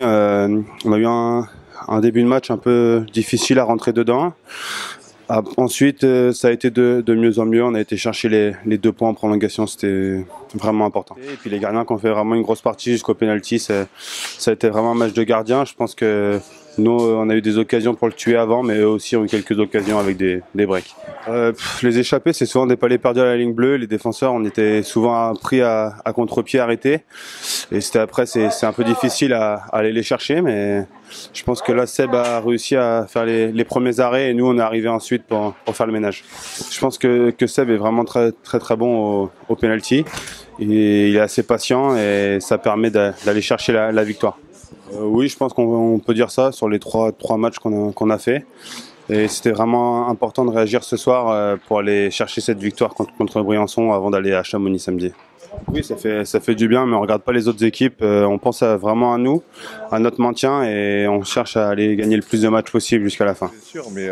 On a eu un début de match un peu difficile à rentrer dedans. Ensuite, ça a été de mieux en mieux. On a été chercher les 2 points en prolongation, c'était vraiment important. Et puis les gardiens qui ont fait vraiment une grosse partie jusqu'au penalty, ça a été vraiment un match de gardien. Je pense que nous, on a eu des occasions pour le tuer avant, mais eux aussi ont eu quelques occasions avec des breaks. Les échappés, c'est souvent des palets perdus à la ligne bleue. Les défenseurs, on était souvent pris à contre-pied, arrêtés. Et c'est un peu difficile à aller les chercher, mais je pense que là, Seb a réussi à faire les premiers arrêts et nous, on est arrivé ensuite pour faire le ménage. Je pense que Seb est vraiment très bon au penalty. Et il est assez patient et ça permet d'aller chercher la victoire. Oui, je pense qu'on peut dire ça sur les trois matchs qu'on a fait. Et c'était vraiment important de réagir ce soir pour aller chercher cette victoire contre Briançon avant d'aller à Chamonix samedi. Oui, ça fait du bien, mais on ne regarde pas les autres équipes. On pense vraiment à nous, à notre maintien, et on cherche à aller gagner le plus de matchs possible jusqu'à la fin. C'est sûr, mais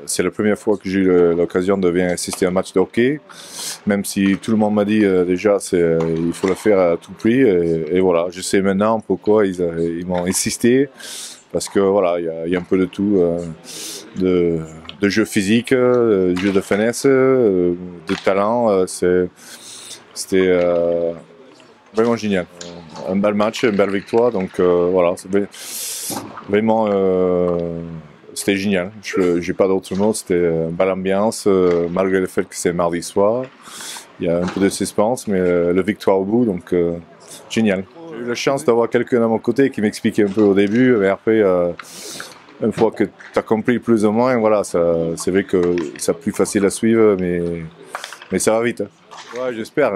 c'est la première fois que j'ai eu l'occasion de venir assister à un match de hockey, même si tout le monde m'a dit déjà il faut le faire à tout prix. Et voilà, je sais maintenant pourquoi ils m'ont insisté, parce que voilà, il y a un peu de tout, de jeu physique, de jeu de finesse, de talent. C'était vraiment génial. Un bel match, une belle victoire. Donc voilà, vraiment, c'était génial. Je n'ai pas d'autres mots. C'était une belle ambiance, malgré le fait que c'est mardi soir. Il y a un peu de suspense, mais la victoire au bout, donc génial. J'ai eu la chance d'avoir quelqu'un à mon côté qui m'expliquait un peu au début, mais après, une fois que tu as compris plus ou moins, voilà, c'est vrai que c'est plus facile à suivre, mais ça va vite. Hein. Ouais, j'espère.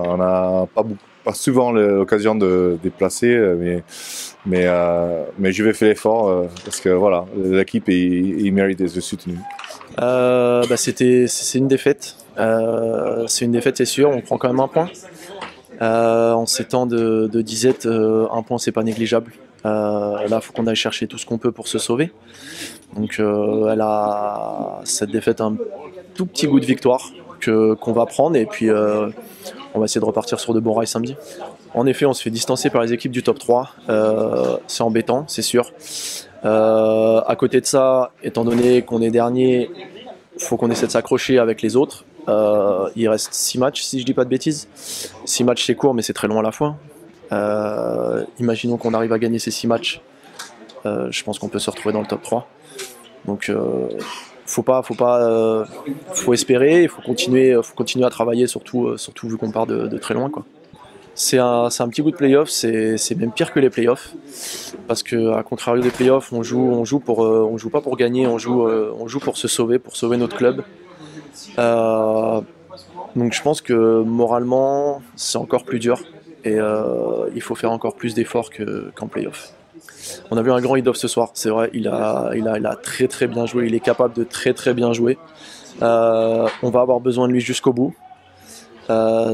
On n'a pas souvent l'occasion de déplacer, mais je vais faire l'effort parce que voilà, l'équipe il mérite d'être soutenue. C'est une défaite. C'est une défaite, c'est sûr. On prend quand même un point. En ces temps de disette, un point c'est pas négligeable. Là, il faut qu'on aille chercher tout ce qu'on peut pour se sauver. Donc, cette défaite a un tout petit goût de victoire qu'on va prendre, et puis on va essayer de repartir sur de bons rails samedi. En effet, on se fait distancer par les équipes du top 3. C'est embêtant, c'est sûr. À côté de ça, étant donné qu'on est dernier, il faut qu'on essaie de s'accrocher avec les autres. Il reste 6 matchs, si je dis pas de bêtises. 6 matchs, c'est court, mais c'est très long à la fois. Imaginons qu'on arrive à gagner ces 6 matchs. Je pense qu'on peut se retrouver dans le top 3. Donc, faut espérer, il faut continuer à travailler, surtout vu qu'on part de très loin, quoi. C'est un petit goût de play-off, c'est même pire que les play-offs, parce que à contrario des play-offs, on joue pas pour gagner, on joue pour se sauver, pour sauver notre club. Donc je pense que moralement, c'est encore plus dur, et il faut faire encore plus d'efforts qu'en play-off. On a vu un grand Idov ce soir, c'est vrai, il a très bien joué, il est capable de très bien jouer. On va avoir besoin de lui jusqu'au bout.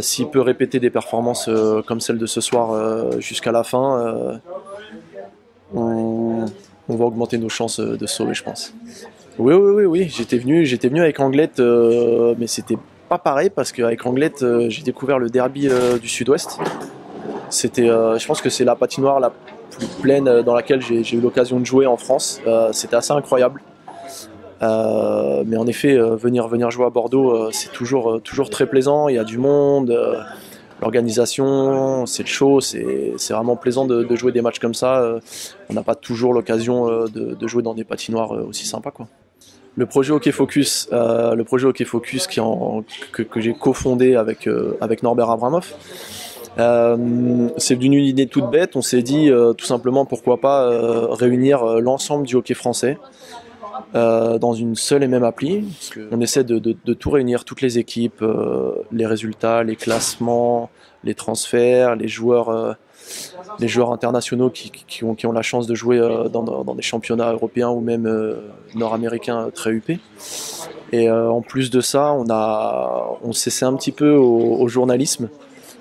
S'il peut répéter des performances comme celle de ce soir jusqu'à la fin, on va augmenter nos chances de sauver, je pense. Oui, j'étais venu avec Anglette, mais c'était pas pareil, parce qu'avec Anglette, j'ai découvert le derby du Sud-Ouest. Je pense que c'est la patinoire la plus pleine dans laquelle j'ai eu l'occasion de jouer en France. C'était assez incroyable. Mais en effet, venir jouer à Bordeaux, c'est toujours très plaisant. Il y a du monde, l'organisation, c'est le show, c'est vraiment plaisant de jouer des matchs comme ça. On n'a pas toujours l'occasion de jouer dans des patinoires aussi sympas, quoi. Le projet Hockey Focus, que j'ai cofondé avec Norbert Abramov, c'est d'une idée toute bête. On s'est dit tout simplement pourquoi pas réunir l'ensemble du hockey français dans une seule et même appli. On essaie de tout réunir, toutes les équipes, les résultats, les classements, les transferts, les joueurs internationaux qui ont la chance de jouer dans des championnats européens ou même nord-américains très huppés. Et en plus de ça, on s'essaie un petit peu au journalisme.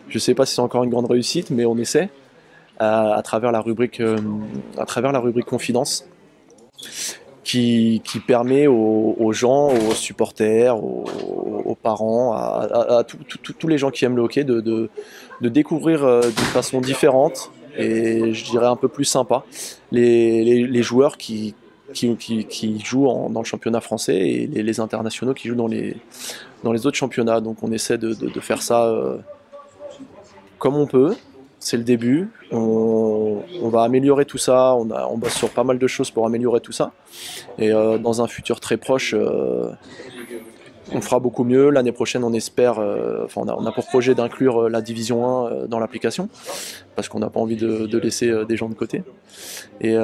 Je ne sais pas si c'est encore une grande réussite, mais on essaie à travers la rubrique Confidence, qui permet aux gens, aux supporters, aux parents, à tous les gens qui aiment le hockey de découvrir d'une façon différente et je dirais un peu plus sympa les joueurs qui jouent dans le championnat français et les internationaux qui jouent dans les autres championnats. Donc on essaie de faire ça comme on peut. C'est le début, on va améliorer tout ça, on bosse sur pas mal de choses pour améliorer tout ça. Et dans un futur très proche, on fera beaucoup mieux. L'année prochaine, on espère, on a pour projet d'inclure la division 1 dans l'application, parce qu'on n'a pas envie de laisser des gens de côté. Et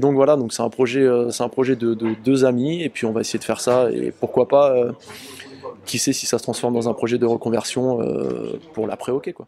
donc voilà, donc c'est un projet de deux amis, et puis on va essayer de faire ça, et pourquoi pas, qui sait si ça se transforme dans un projet de reconversion pour l'après-hockey, quoi.